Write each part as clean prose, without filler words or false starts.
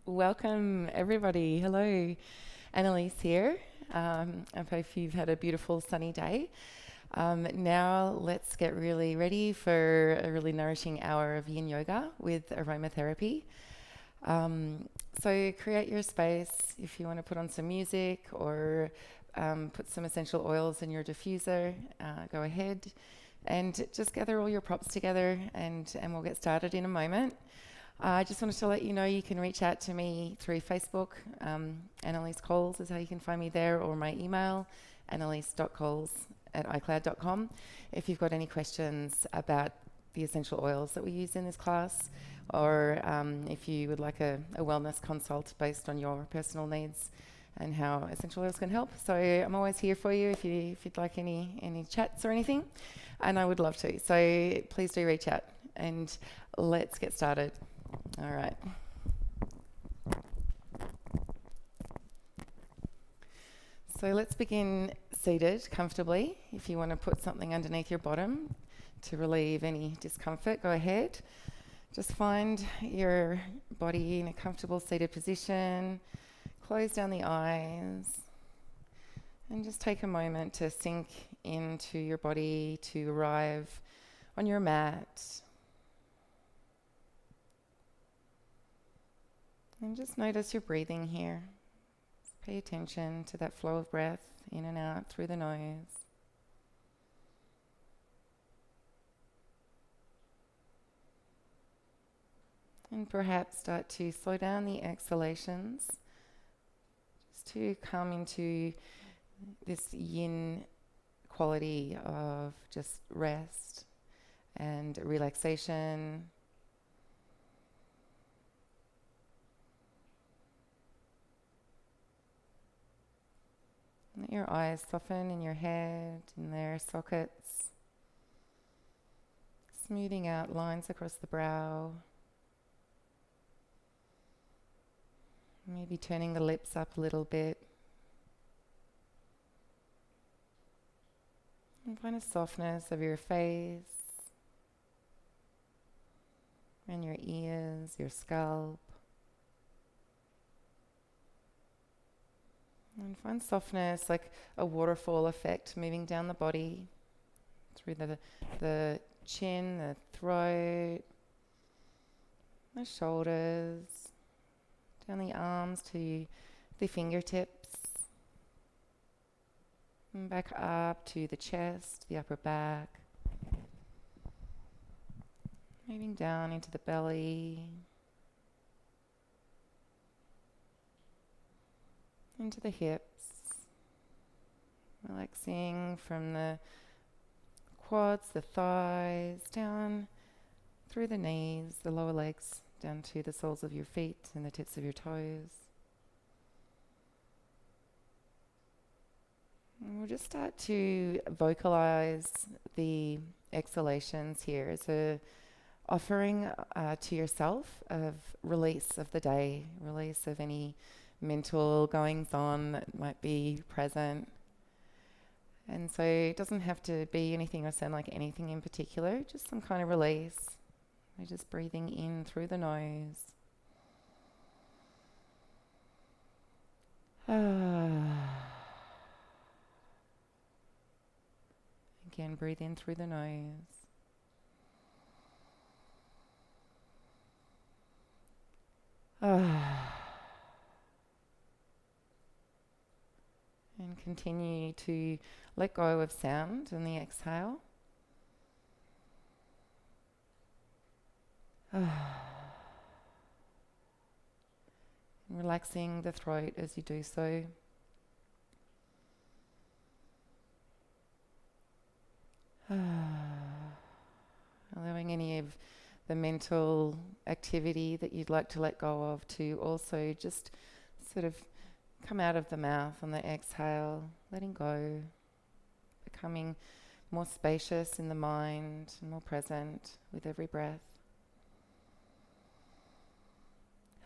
Welcome everybody. Hello, Annalise here. I hope you've had a beautiful sunny day. Now let's get really ready for a really nourishing hour of yin yoga with aromatherapy. So create your space. If you want to put on some music or put some essential oils in your diffuser, go ahead and just gather all your props together and we'll get started in a moment. I just wanted to let you know you can reach out to me through Facebook. Annalise Coles is how you can find me there, or my email, annalise.coles@icloud.com. If you've got any questions about the essential oils that we use in this class, or if you would like a wellness consult based on your personal needs and how essential oils can help. So I'm always here for you if you'd like any chats or anything, and I would love to. So please do reach out and let's get started. All right. So let's begin seated comfortably. If you want to put something underneath your bottom to relieve any discomfort, go ahead. Just find your body in a comfortable seated position. Close down the eyes and just take a moment to sink into your body, to arrive on your mat. And just notice your breathing here. Just pay attention to that flow of breath in and out through the nose. And perhaps start to slow down the exhalations, just to come into this yin quality of just rest and relaxation. Let your eyes soften in your head, in their sockets, smoothing out lines across the brow. Maybe turning the lips up a little bit. And find a softness of your face and your ears, your scalp. And find softness like a waterfall effect moving down the body through the chin, the throat, the shoulders, down the arms to the fingertips, and back up to the chest, the upper back, moving down into the belly, into the hips, relaxing from the quads, the thighs, down through the knees, the lower legs, down to the soles of your feet and the tips of your toes. And we'll just start to vocalize the exhalations here as a offering to yourself of release of the day, release of any mental goings on that might be present. And so it doesn't have to be anything or sound like anything in particular, just some kind of release. We're just breathing in through the nose. Again, breathe in through the nose. And continue to let go of sound on the exhale. And relaxing the throat as you do so. Allowing any of the mental activity that you'd like to let go of to also just sort of come out of the mouth on the exhale, letting go, becoming more spacious in the mind and more present with every breath.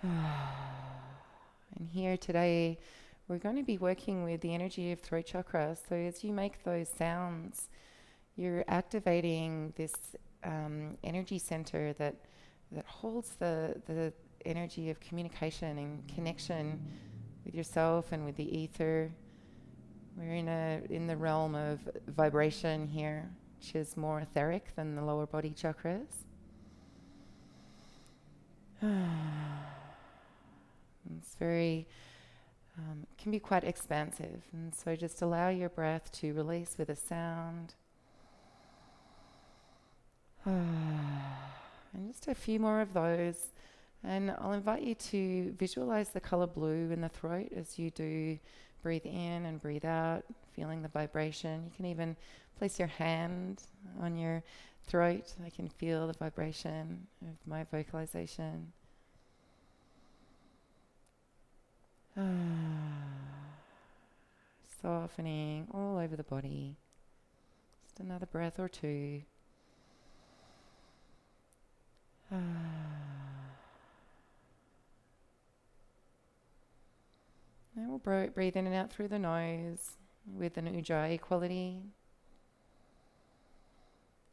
And here today, we're going to be working with the energy of throat chakra. So as you make those sounds, you're activating this energy center that holds the energy of communication and connection with yourself and with the ether. We're in the realm of vibration here, which is more etheric than the lower body chakras. It's very, can be quite expansive. And so just allow your breath to release with a sound. And just a few more of those. And I'll invite you to visualize the color blue in the throat as you do breathe in and breathe out, feeling the vibration. You can even place your hand on your throat. I can feel the vibration of my vocalization. Softening all over the body. Just another breath or two. Now we'll breathe in and out through the nose with an ujjayi quality.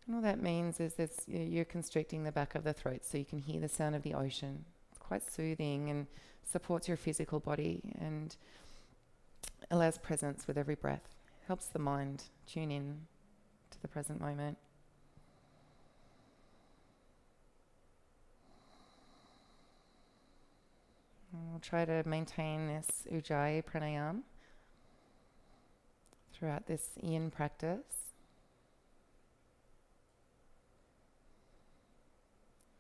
And all that means is that you're constricting the back of the throat so you can hear the sound of the ocean. It's quite soothing and supports your physical body and allows presence with every breath. Helps the mind tune in to the present moment. And we'll try to maintain this ujjayi pranayama throughout this yin practice.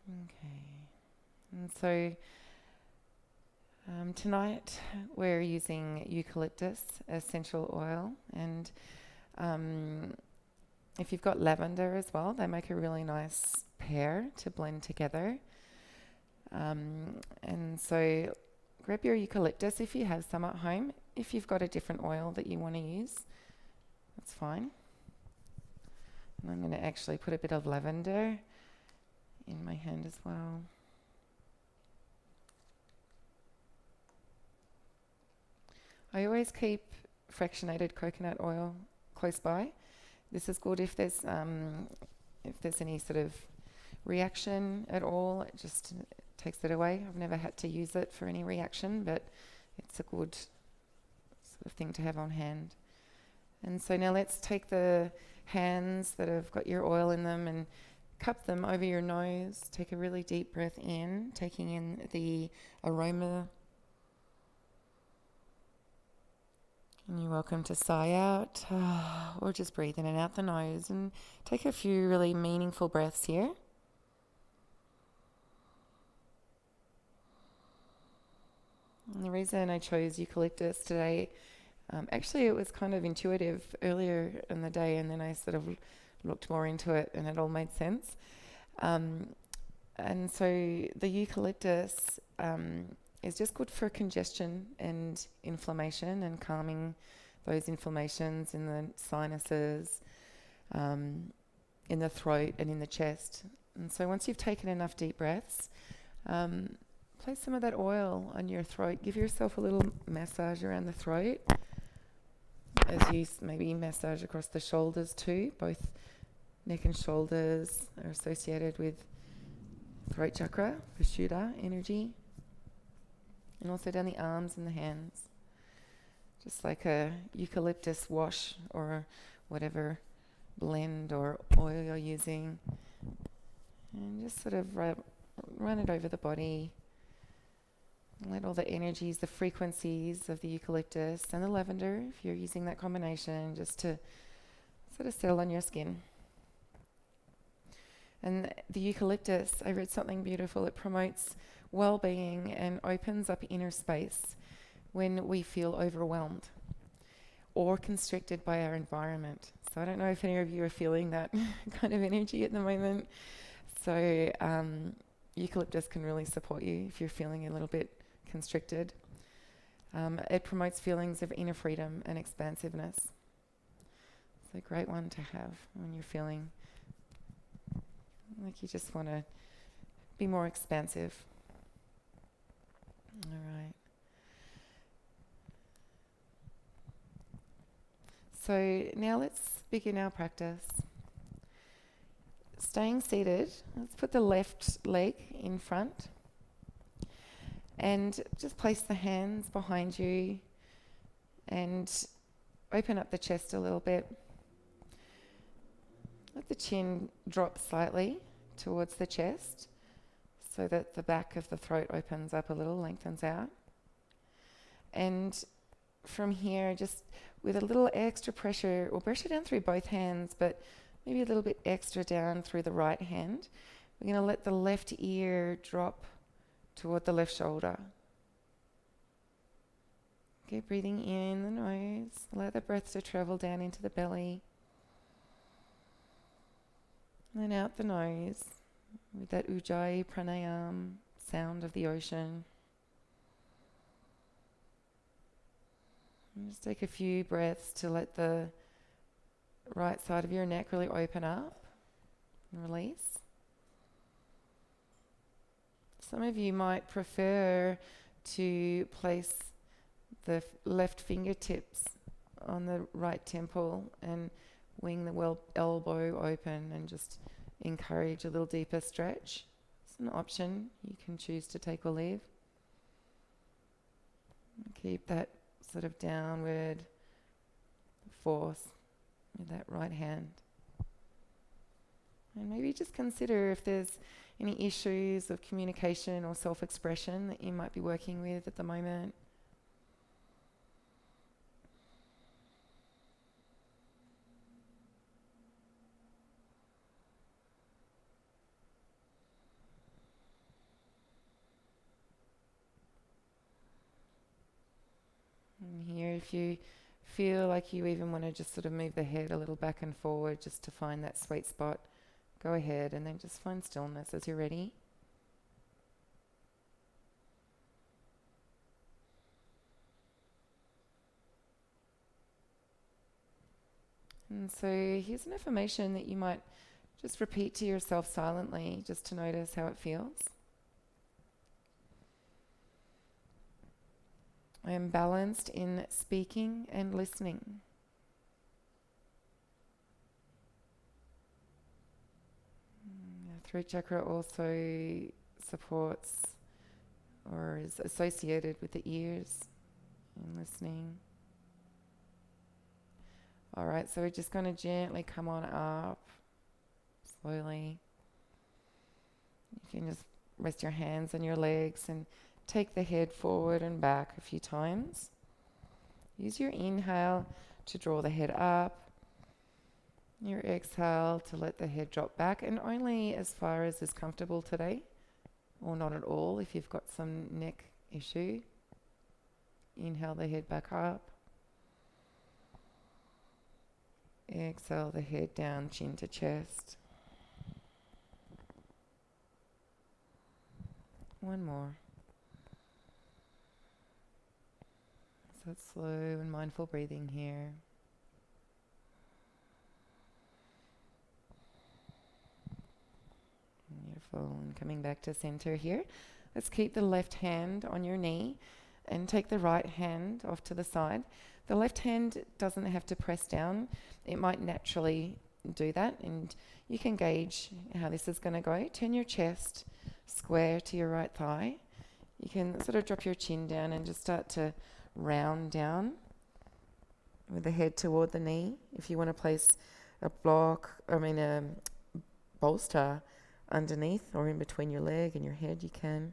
Okay. And so tonight we're using eucalyptus essential oil, and if you've got lavender as well, they make a really nice pair to blend together. And so grab your eucalyptus if you have some at home. If you've got a different oil that you want to use, that's fine. And I'm going to actually put a bit of lavender in my hand as well. I always keep fractionated coconut oil close by. This is good if there's any sort of reaction at all. It just takes it away. I've never had to use it for any reaction, but it's a good sort of thing to have on hand. And so now let's take the hands that have got your oil in them and cup them over your nose. Take a really deep breath in, taking in the aroma. And you're welcome to sigh out, or just breathe in and out the nose, and take a few really meaningful breaths here. And the reason I chose eucalyptus today, actually it was kind of intuitive earlier in the day, and then I sort of looked more into it and it all made sense. And so the eucalyptus is just good for congestion and inflammation and calming those inflammations in the sinuses, in the throat and in the chest. And so once you've taken enough deep breaths, place some of that oil on your throat. Give yourself a little massage around the throat as you maybe massage across the shoulders too. Both neck and shoulders are associated with throat chakra, Vishuddha energy. And also down the arms and the hands. Just like a eucalyptus wash or whatever blend or oil you're using. And just sort of run it over the body. Let all the energies, the frequencies of the eucalyptus and the lavender, if you're using that combination, just to sort of settle on your skin. And the eucalyptus, I read something beautiful. It promotes well-being and opens up inner space when we feel overwhelmed or constricted by our environment. So I don't know if any of you are feeling that kind of energy at the moment. So eucalyptus can really support you if you're feeling a little bit constricted. It promotes feelings of inner freedom and expansiveness. It's a great one to have when you're feeling like you just want to be more expansive. All right. So now let's begin our practice. Staying seated, let's put the left leg in front And just place the hands behind you and open up the chest a little bit. Let the chin drop slightly towards the chest so that the back of the throat opens up a little, lengthens out. And from here, just with a little extra pressure, or pressure down through both hands, but maybe a little bit extra down through the right hand, we're going to let the left ear drop toward the left shoulder. Okay, breathing in the nose, allow the breath to travel down into the belly. And then out the nose with that Ujjayi pranayam sound of the ocean. And just take a few breaths to let the right side of your neck really open up and release. Some of you might prefer to place the left fingertips on the right temple and wing the elbow open and just encourage a little deeper stretch. It's an option you can choose to take or leave. Keep that sort of downward force with that right hand. And maybe just consider if there's any issues of communication or self-expression that you might be working with at the moment. And here, if you feel like you even want to just sort of move the head a little back and forward just to find that sweet spot, go ahead, and then just find stillness as you're ready. And so here's an affirmation that you might just repeat to yourself silently, just to notice how it feels. I am balanced in speaking and listening. The throat chakra also supports or is associated with the ears and listening. All right, so we're just going to gently come on up, slowly. You can just rest your hands on your legs and take the head forward and back a few times. Use your inhale to draw the head up. Your exhale to let the head drop back, and only as far as is comfortable today, or not at all if you've got some neck issue. Inhale the head back up. Exhale the head down, chin to chest. One more. So it's slow and mindful breathing here. Beautiful. And coming back to center here. Let's keep the left hand on your knee and take the right hand off to the side. The left hand doesn't have to press down. It might naturally do that, and you can gauge how this is going to go. Turn your chest square to your right thigh. You can sort of drop your chin down and just start to round down with the head toward the knee. If you want to place a bolster underneath or in between your leg and your head, you can.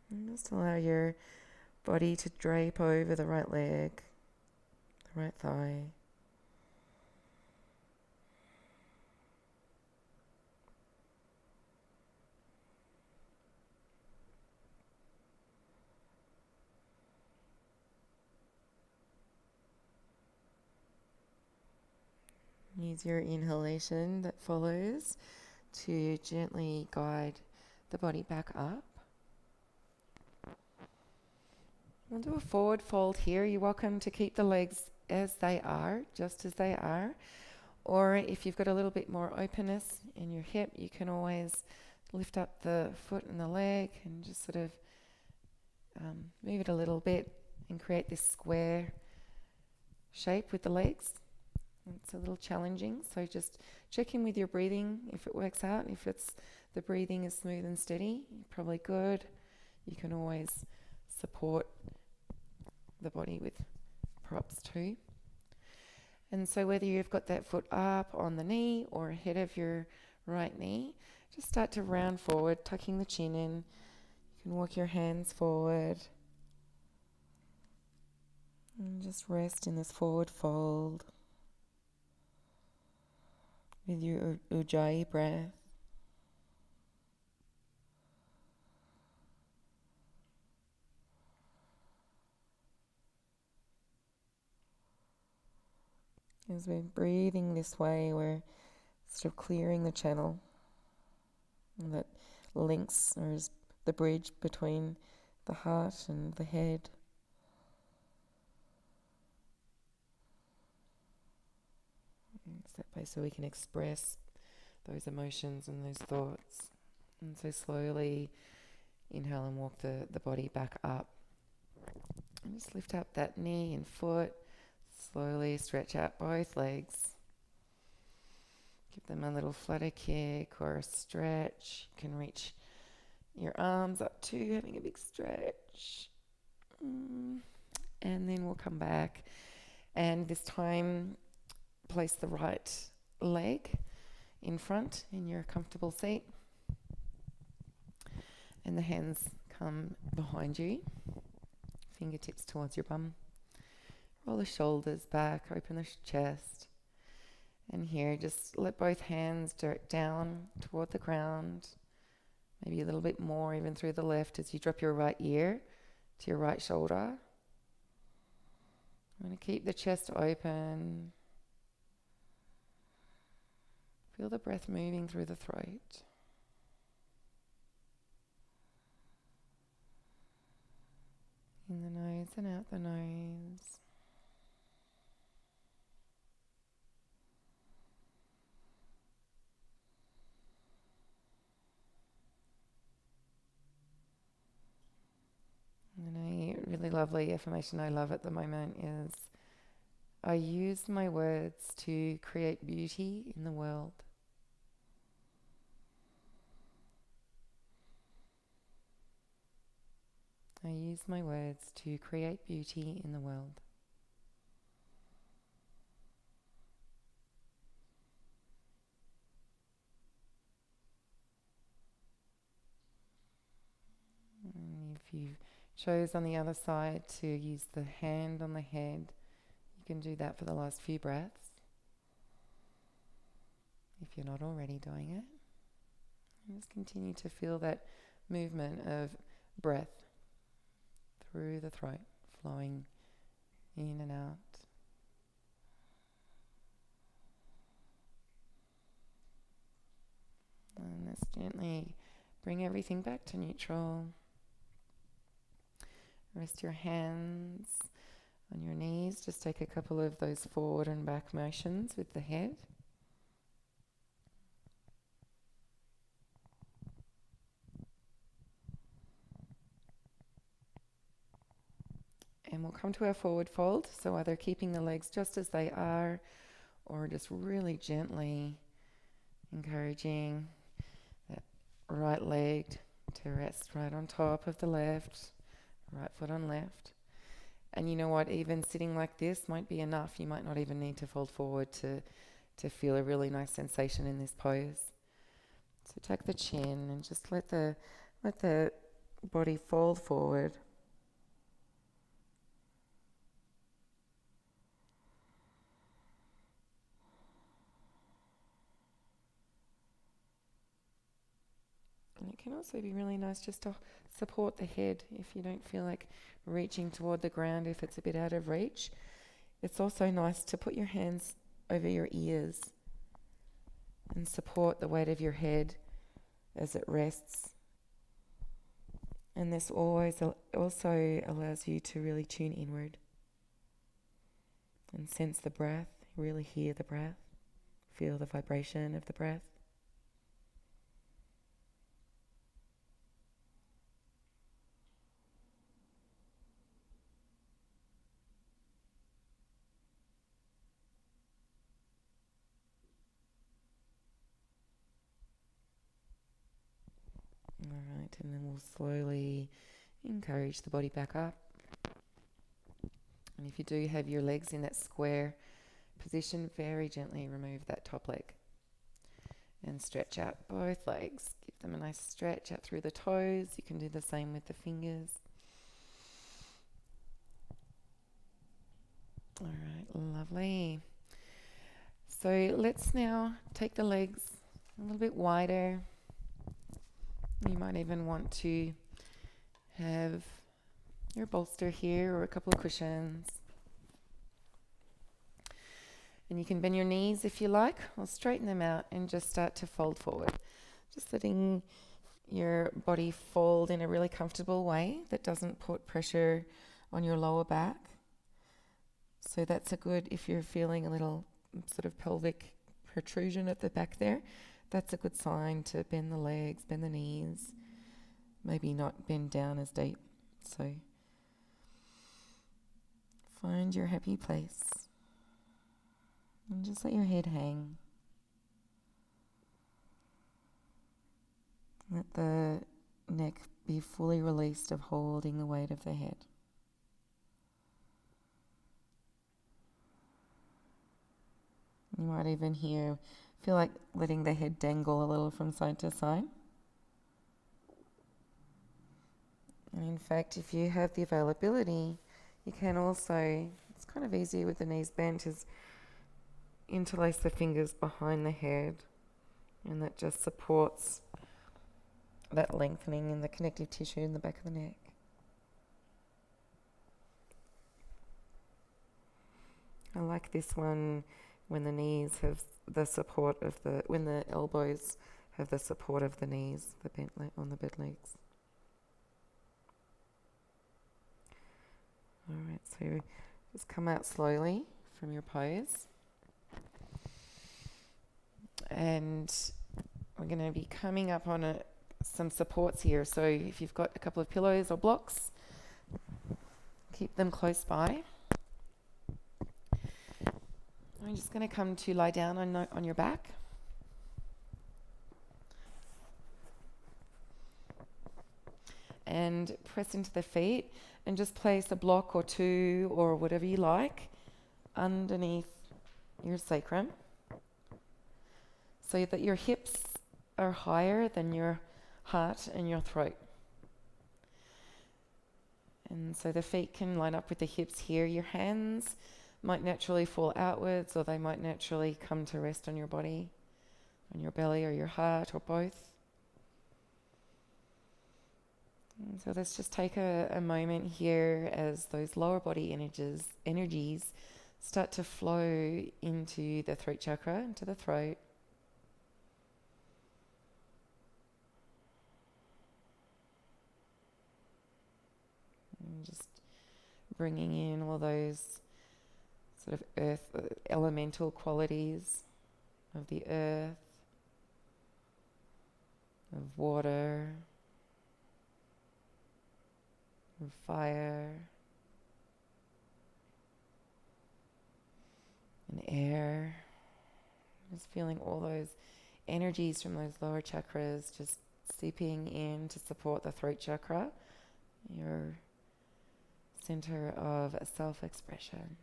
And just allow your body to drape over the right leg, the right thigh. Use your inhalation that follows to gently guide the body back up. We'll do a forward fold here. You're welcome to keep the legs as they are, just as they are. Or if you've got a little bit more openness in your hip, you can always lift up the foot and the leg and just sort of move it a little bit and create this square shape with the legs. It's a little challenging, so just check in with your breathing if it works out. If the breathing is smooth and steady, probably good. You can always support the body with props too. And so whether you've got that foot up on the knee or ahead of your right knee, just start to round forward, tucking the chin in. You can walk your hands forward. And just rest in this forward fold with your Ujjayi breath. As we're breathing this way, we're sort of clearing the channel that links or is the bridge between the heart and the head. It's that place where we can express those emotions and those thoughts. And so slowly inhale and walk the body back up. And just lift up that knee and foot. Slowly stretch out both legs. Give them a little flutter kick or a stretch. You can reach your arms up too, having a big stretch. And then we'll come back. And this time, place the right leg in front in your comfortable seat. And the hands come behind you. Fingertips towards your bum. Roll the shoulders back, open the chest. And here, just let both hands direct down toward the ground. Maybe a little bit more, even through the left, as you drop your right ear to your right shoulder. I'm going to keep the chest open. Feel the breath moving through the throat. In the nose and out the nose. And a really lovely affirmation I love at the moment is, I use my words to create beauty in the world. I use my words to create beauty in the world. And if you chose on the other side to use the hand on the head, you can do that for the last few breaths. If you're not already doing it, and just continue to feel that movement of breath through the throat, flowing in and out. And let's gently bring everything back to neutral. Rest your hands on your knees. Just take a couple of those forward and back motions with the head. And we'll come to our forward fold. So either keeping the legs just as they are, or just really gently encouraging that right leg to rest right on top of the left, right foot on left. And you know what, even sitting like this might be enough. You might not even need to fold forward to feel a really nice sensation in this pose. So tuck the chin and just let the body fold forward. And it can also be really nice just to support the head if you don't feel like reaching toward the ground, if it's a bit out of reach. It's also nice to put your hands over your ears and support the weight of your head as it rests. And this always also allows you to really tune inward and sense the breath, really hear the breath, feel the vibration of the breath. Alright, and then we'll slowly encourage the body back up. And if you do have your legs in that square position, very gently remove that top leg. And stretch out both legs. Give them a nice stretch out through the toes. You can do the same with the fingers. Alright, lovely. So let's now take the legs a little bit wider. You might even want to have your bolster here or a couple of cushions. And you can bend your knees if you like, or straighten them out and just start to fold forward. Just letting your body fold in a really comfortable way that doesn't put pressure on your lower back. So that's a good, if you're feeling a little sort of pelvic protrusion at the back there, that's a good sign to bend the legs, bend the knees, maybe not bend down as deep. So find your happy place and just let your head hang. Let the neck be fully released of holding the weight of the head. You might even feel like letting the head dangle a little from side to side. And in fact, if you have the availability, you can also, it's kind of easy with the knees bent, is interlace the fingers behind the head, and that just supports that lengthening in the connective tissue in the back of the neck. I like this one when the knees have the support of when the elbows have the support of the knees, the bent on the bed legs. Alright, so just come out slowly from your pose. And we're going to be coming up on some supports here. So if you've got a couple of pillows or blocks, keep them close by. I'm just going to come to lie down on your back. And press into the feet and just place a block or two or whatever you like underneath your sacrum so that your hips are higher than your heart and your throat. And so the feet can line up with the hips here. Your hands might naturally fall outwards, or they might naturally come to rest on your body, on your belly or your heart, or both. And so let's just take a moment here as those lower body energies start to flow into the throat chakra, into the throat. And just bringing in all those sort of earth, elemental qualities of the earth, of water, of fire, and air. Just feeling all those energies from those lower chakras just seeping in to support the throat chakra, your center of self-expression.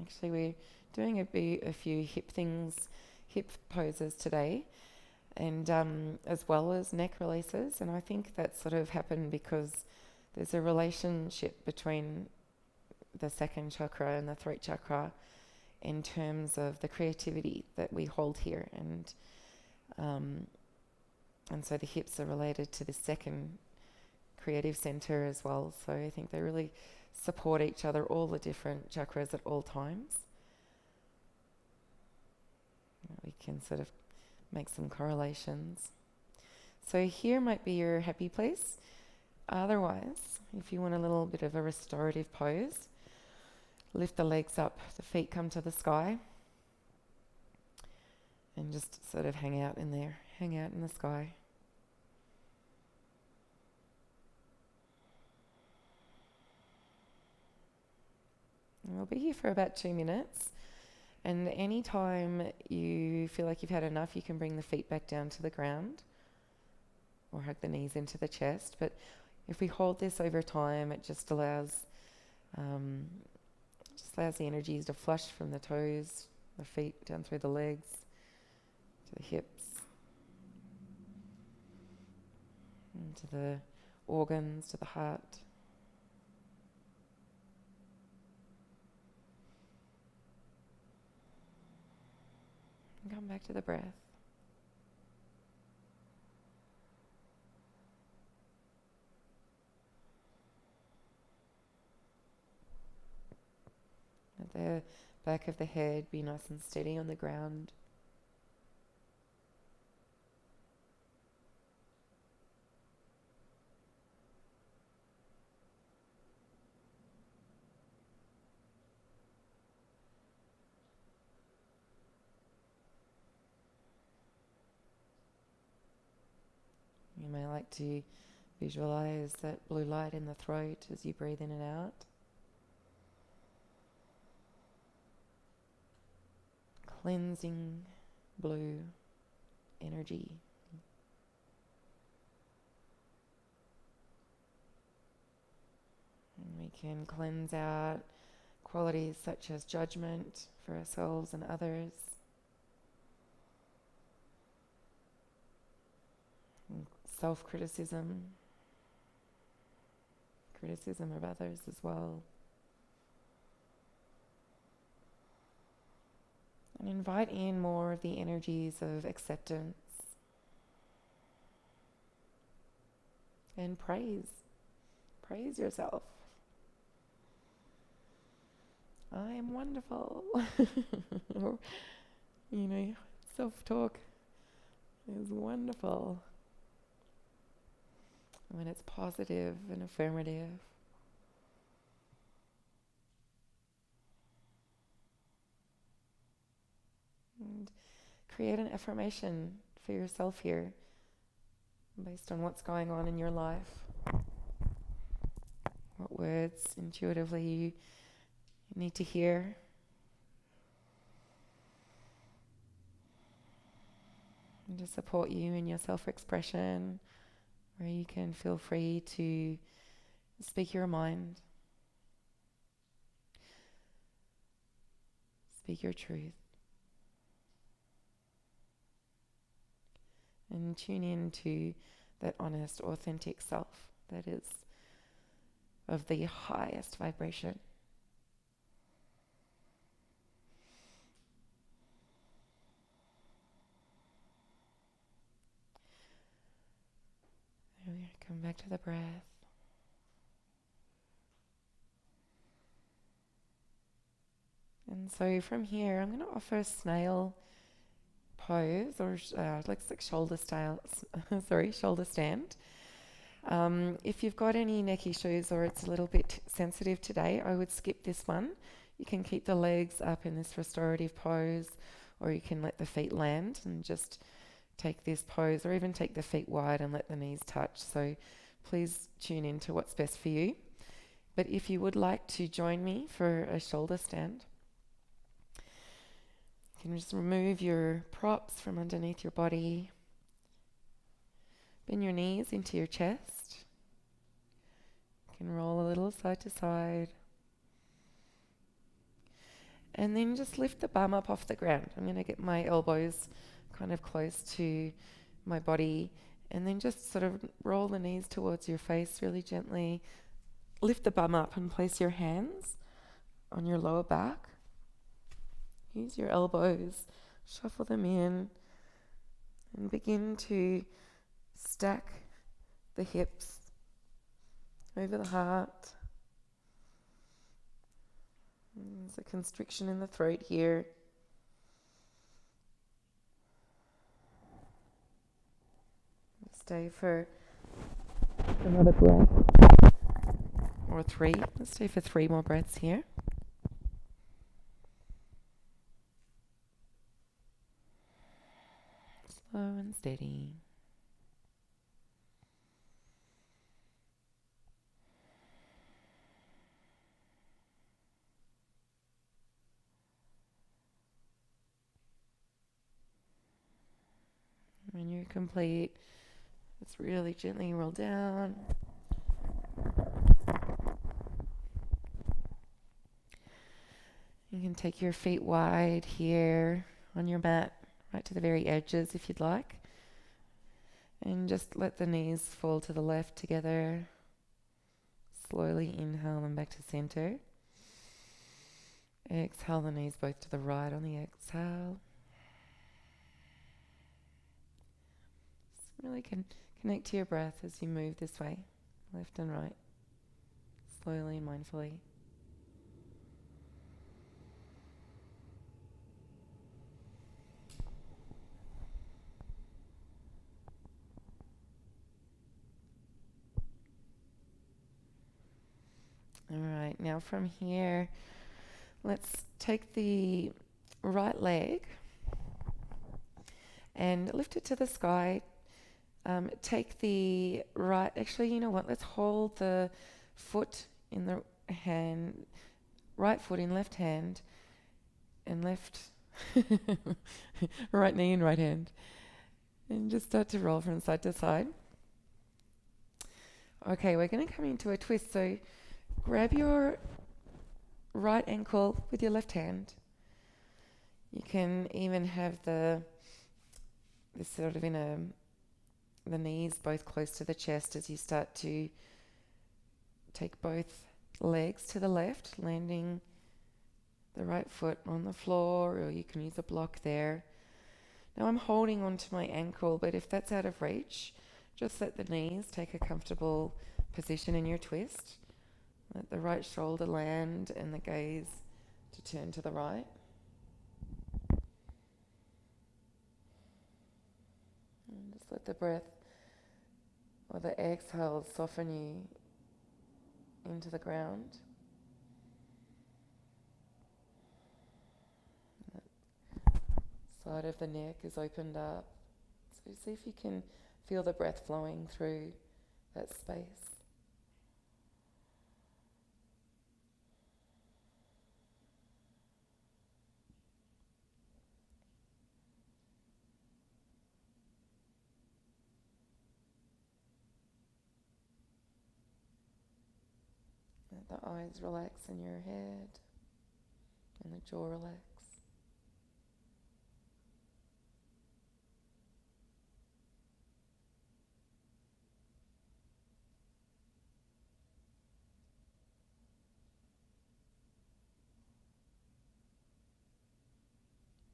Actually, we're doing a few hip poses today, and as well as neck releases. And I think that sort of happened because there's a relationship between the second chakra and the throat chakra in terms of the creativity that we hold here, and so the hips are related to the second creative center as well. So I think they really support each other, all the different chakras at all times. We can sort of make some correlations. So here might be your happy place. Otherwise, if you want a little bit of a restorative pose, lift the legs up, the feet come to the sky, and just sort of hang out in there, hang out in the sky. And we'll be here for about 2 minutes. And anytime you feel like you've had enough, you can bring the feet back down to the ground or hug the knees into the chest. But if we hold this over time, it just allows the energies to flush from the toes, the feet, down through the legs, to the hips, into the organs, to the heart. And come back to the breath. Let the back of the head be nice and steady on the ground. You may like to visualize that blue light in the throat as you breathe in and out. Cleansing blue energy. And we can cleanse out qualities such as judgment for ourselves and others, and self-criticism, criticism of others as well. And invite in more of the energies of acceptance and praise. Praise yourself. I am wonderful. Or, self-talk is wonderful when it's positive and affirmative. And create an affirmation for yourself here based on what's going on in your life. What words intuitively you need to hear. And to support you in your self-expression, where you can feel free to speak your mind, speak your truth. And tune in to that honest, authentic self that is of the highest vibration. There we are. Come back to the breath. And so from here, I'm going to offer a snail pose, or like shoulder style, shoulder stand. If you've got any neck issues or it's a little bit sensitive today, I would skip this one. You can keep the legs up in this restorative pose, or you can let the feet land and just take this pose, or even take the feet wide and let the knees touch. So please tune in to what's best for you. But if you would like to join me for a shoulder stand, you can just remove your props from underneath your body. Bend your knees into your chest. You can roll a little side to side. And then just lift the bum up off the ground. I'm going to get my elbows kind of close to my body, and then just sort of roll the knees towards your face really gently. Lift the bum up and place your hands on your lower back. Use your elbows, shuffle them in, and begin to stack the hips over the heart. There's a constriction in the throat here. Stay for another breath. Or 3. Let's stay for 3 more breaths here. Slow and steady. When you're complete, just really gently roll down. You can take your feet wide here on your mat, right to the very edges if you'd like. And just let the knees fall to the left together. Slowly inhale them back to center. Exhale the knees both to the right on the exhale. Just really connect to your breath as you move this way, left and right, slowly and mindfully. All right, now from here, let's take the right leg and lift it to the sky. Take the right, actually, you know what, let's hold the foot in the hand, right foot in left hand, and left, right knee in right hand. And just start to roll from side to side. Okay, we're going to come into a twist, so grab your right ankle with your left hand. You can even have this sort of the knees both close to the chest as you start to take both legs to the left, landing the right foot on the floor, or you can use a block there. Now I'm holding onto my ankle, but if that's out of reach, just let the knees take a comfortable position in your twist. Let the right shoulder land and the gaze to turn to the right. And just let the breath or the exhale soften you into the ground. Side of the neck is opened up. So see if you can feel the breath flowing through that space. Let the eyes relax in your head and the jaw relax.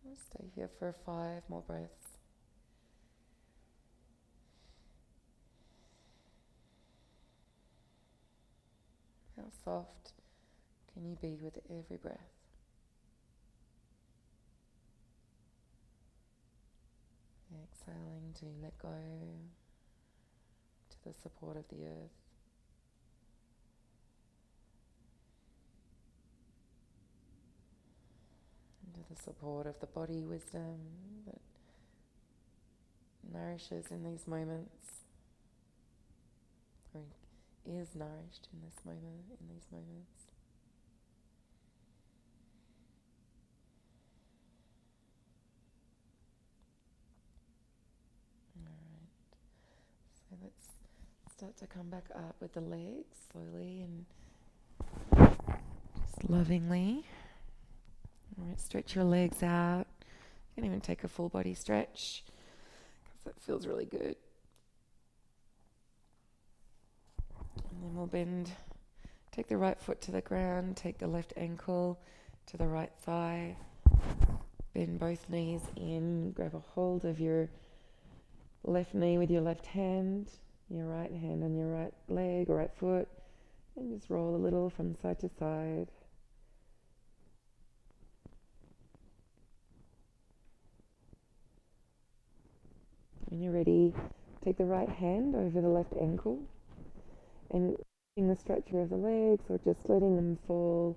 I'll stay here for 5 more breaths. How soft can you be with every breath? Exhaling to let go to the support of the earth. And to the support of the body wisdom that nourishes in these moments, or is nourished in this moment, in these moments. So let's start to come back up with the legs slowly and just lovingly. All right, stretch your legs out. You can even take a full body stretch because that feels really good. And then we'll bend, take the right foot to the ground, take the left ankle to the right thigh, bend both knees in, grab a hold of your left knee with your left hand, your right hand on your right leg or right foot, and just roll a little from side to side. When you're ready, take the right hand over the left ankle and in the stretcher of the legs or just letting them fall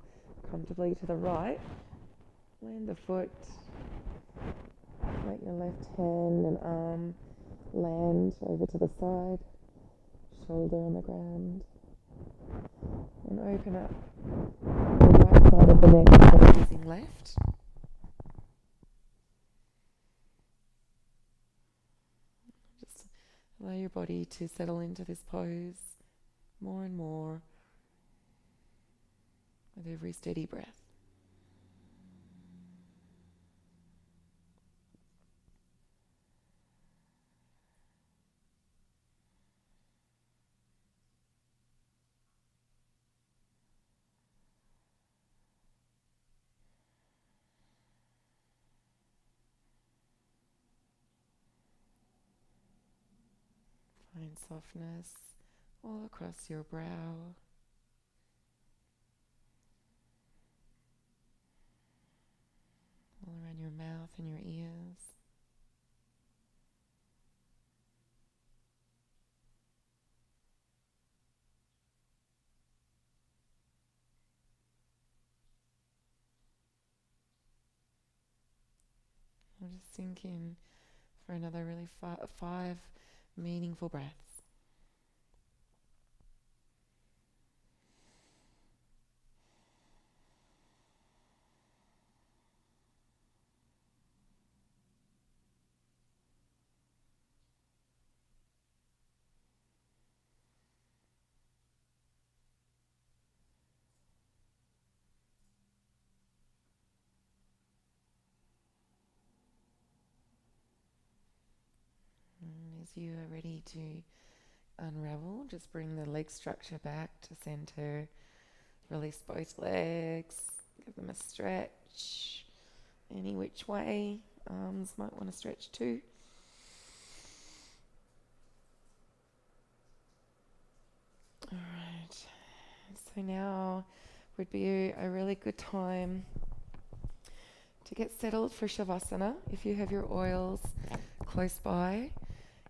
comfortably to the right, land the foot, let your left hand and arm land over to the side, shoulder on the ground, and open up the right side of the neck facing left. Allow your body to settle into this pose more and more with every steady breath. Find softness all across your brow, all around your mouth and your ears. I'll just sink in for another really 5 meaningful breaths. And as you are ready to unravel, just bring the leg structure back to center. Release both legs. Give them a stretch. Any which way. Arms might want to stretch too. Alright. So now would be a really good time to get settled for Shavasana. If you have your oils close by,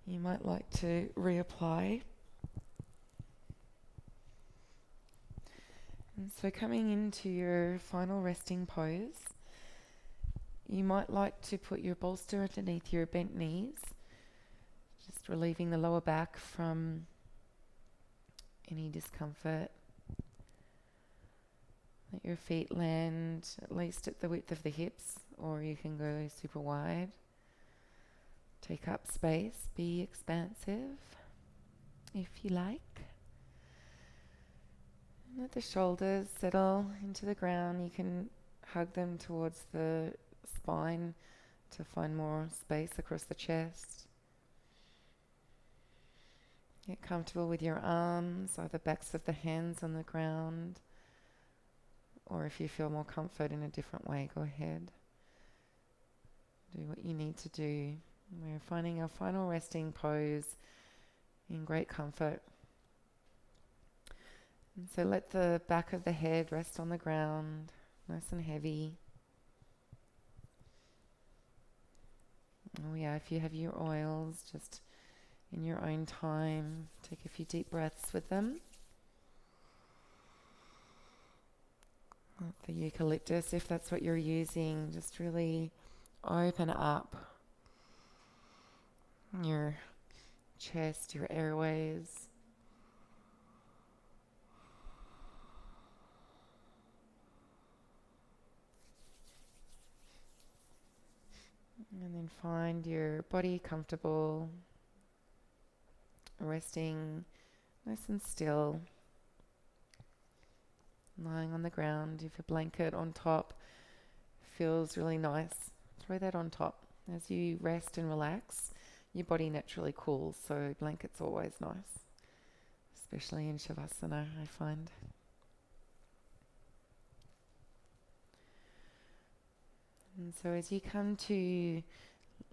you might like to reapply. And so coming into your final resting pose, you might like to put your bolster underneath your bent knees, just relieving the lower back from any discomfort. Let your feet land at least at the width of the hips, or you can go super wide. Take up space, be expansive if you like. And let the shoulders settle into the ground. You can hug them towards the spine to find more space across the chest. Get comfortable with your arms or the backs of the hands on the ground. Or if you feel more comfort in a different way, go ahead. Do what you need to do. We're finding our final resting pose in great comfort. And so let the back of the head rest on the ground, nice and heavy. Oh yeah, if you have your oils, just in your own time, take a few deep breaths with them. Let the eucalyptus, if that's what you're using, just really open up your chest, your airways. And then find your body comfortable, resting nice and still, lying on the ground. If a blanket on top feels really nice, throw that on top. As you rest and relax, your body naturally cools, so blanket's always nice, especially in Shavasana, I find. And so as you come to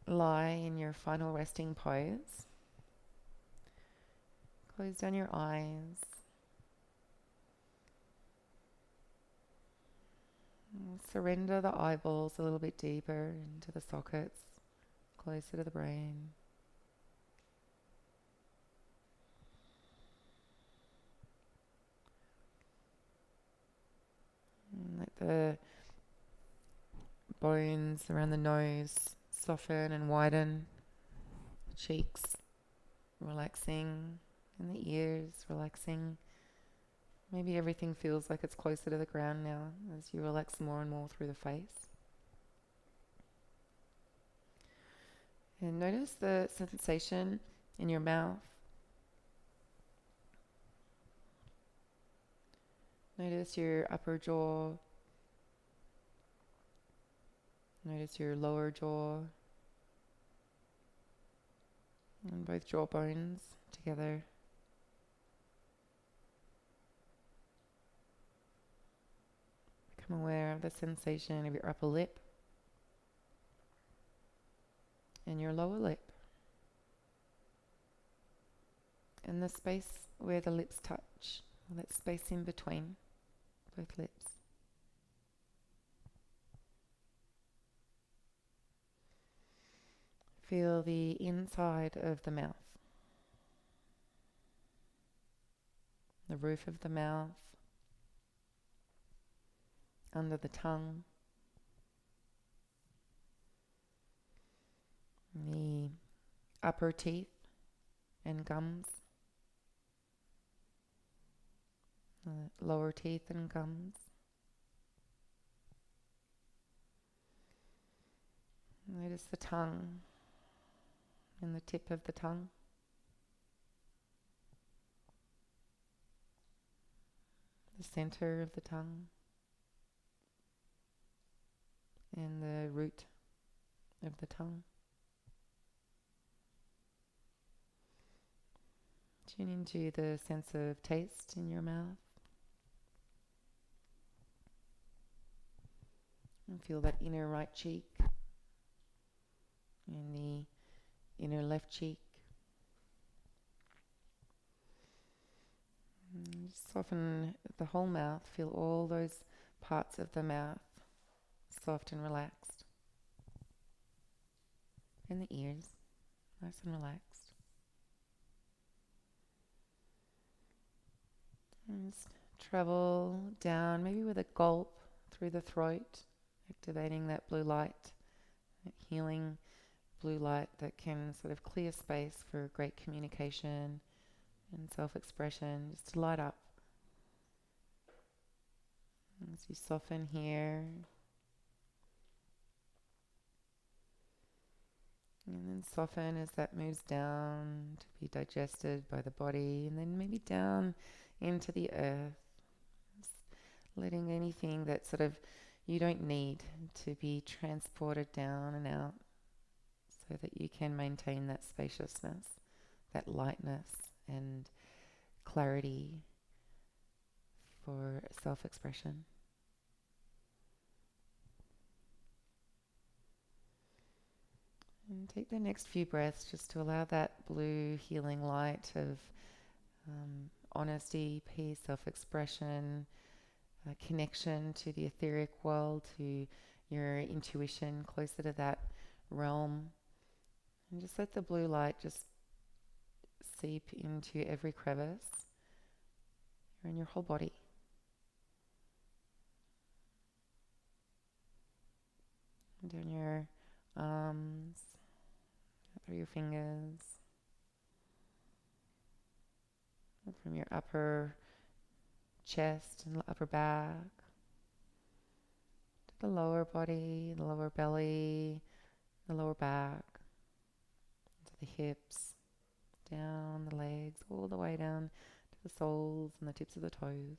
lie in your final resting pose, close down your eyes. Surrender the eyeballs a little bit deeper into the sockets, closer to the brain. And let the bones around the nose soften and widen, the cheeks relaxing, and the ears relaxing. Maybe everything feels like it's closer to the ground now as you relax more and more through the face. And notice the sensation in your mouth. Notice your upper jaw. Notice your lower jaw. And both jaw bones together. Become aware of the sensation of your upper lip and your lower lip. And the space where the lips touch, that space in between both lips. Feel the inside of the mouth, the roof of the mouth, under the tongue, the upper teeth and gums, lower teeth and gums. Notice the tongue and the tip of the tongue. The center of the tongue and the root of the tongue. Tune into the sense of taste in your mouth. And feel that inner right cheek and the inner left cheek. And soften the whole mouth. Feel all those parts of the mouth soft and relaxed. And the ears, nice and relaxed. And just travel down, maybe with a gulp through the throat, activating that blue light, that healing blue light that can sort of clear space for great communication and self-expression, just to light up. As you soften here, and then soften as that moves down to be digested by the body, and then maybe down into the earth, just letting anything that sort of you don't need to be transported down and out, so that you can maintain that spaciousness, that lightness and clarity for self-expression. And take the next few breaths just to allow that blue healing light of honesty, peace, self-expression, connection to the etheric world, to your intuition, closer to that realm. And just let the blue light just seep into every crevice and your whole body. And down your arms, through your fingers, and from your upper chest and upper back, to the lower body, the lower belly, the lower back, to the hips, down the legs, all the way down to the soles and the tips of the toes.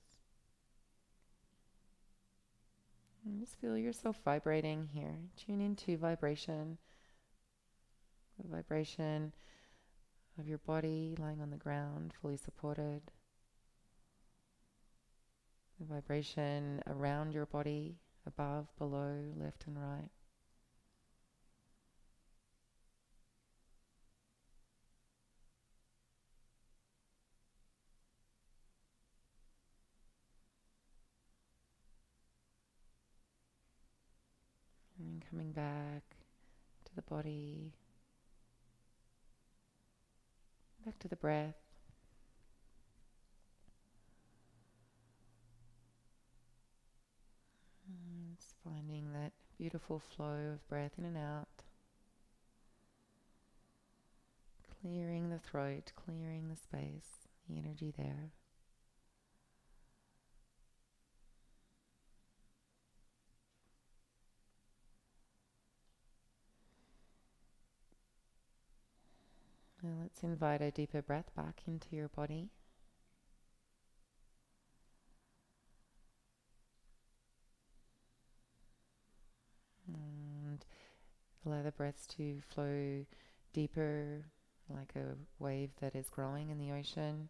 And just feel yourself vibrating here. Tune into vibration, the vibration of your body lying on the ground, fully supported. The vibration around your body, above, below, left and right. And then coming back to the body, back to the breath. And just finding that beautiful flow of breath in and out. Clearing the throat, clearing the space, the energy there. And Let's invite a deeper breath back into your body. And allow the breaths to flow deeper, like a wave that is growing in the ocean.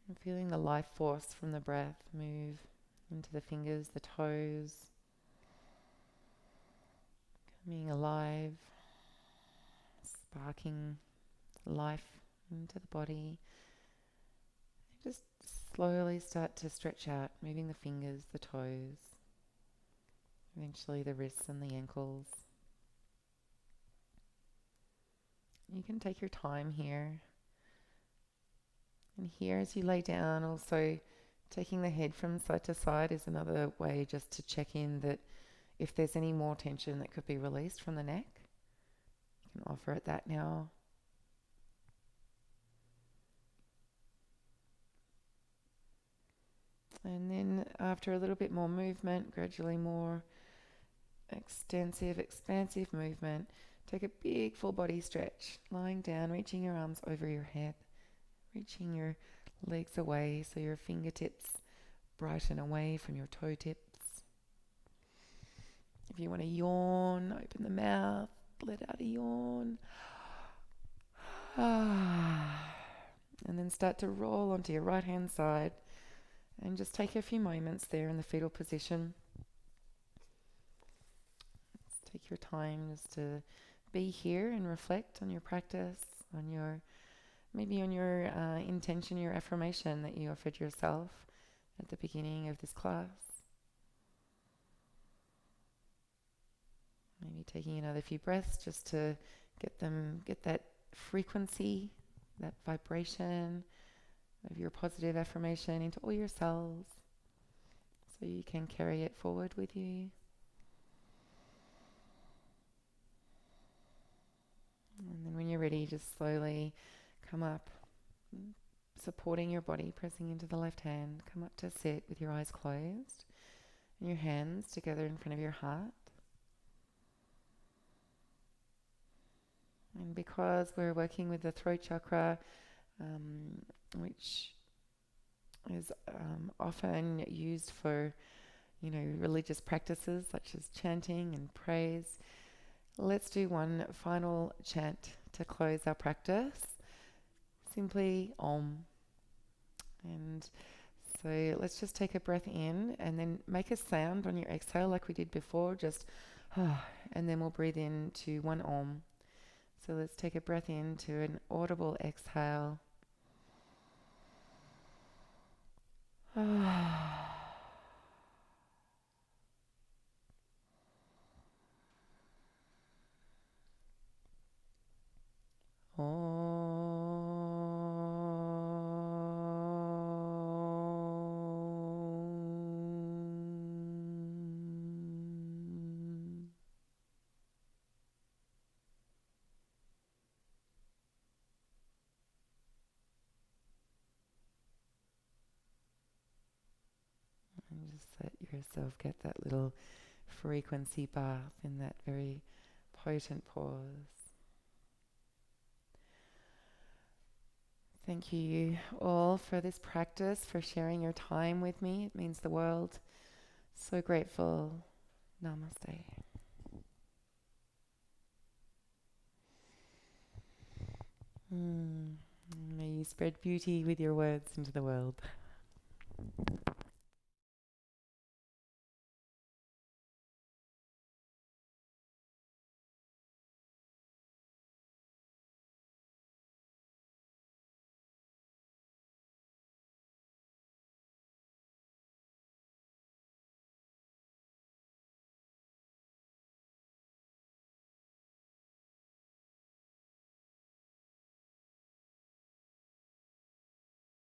And feeling the life force from the breath move into the fingers, the toes, coming alive, sparking life into the body. Just slowly start to stretch out, moving the fingers, the toes, eventually the wrists and the ankles. You can take your time here. And here as you lay down, also taking the head from side to side is another way just to check in that if there's any more tension that could be released from the neck, you can offer it that now. And then after a little bit more movement, gradually more extensive, expansive movement, take a big full body stretch, lying down, reaching your arms over your head, reaching your legs away so your fingertips brighten away from your toe tips. If you want to yawn, open the mouth, let out a yawn. And then start to roll onto your right hand side and just take a few moments there in the fetal position. Let's take your time just to be here and reflect on your practice, on your intention, your affirmation that you offered yourself at the beginning of this class. Maybe taking another few breaths just to get that frequency, that vibration of your positive affirmation into all your cells so you can carry it forward with you. And then when you're ready, just slowly come up, supporting your body, pressing into the left hand. Come up to sit with your eyes closed and your hands together in front of your heart. And because we're working with the throat chakra, which is often used for, religious practices such as chanting and praise, let's do one final chant to close our practice. Simply Om. And so let's just take a breath in and then make a sound on your exhale like we did before, just and then we'll breathe into one Om. So let's take a breath into an audible exhale. And just let yourself get that little frequency bath in that very potent pause. Thank you all for this practice, for sharing your time with me. It means the world. So grateful. Namaste. May you spread beauty with your words into the world.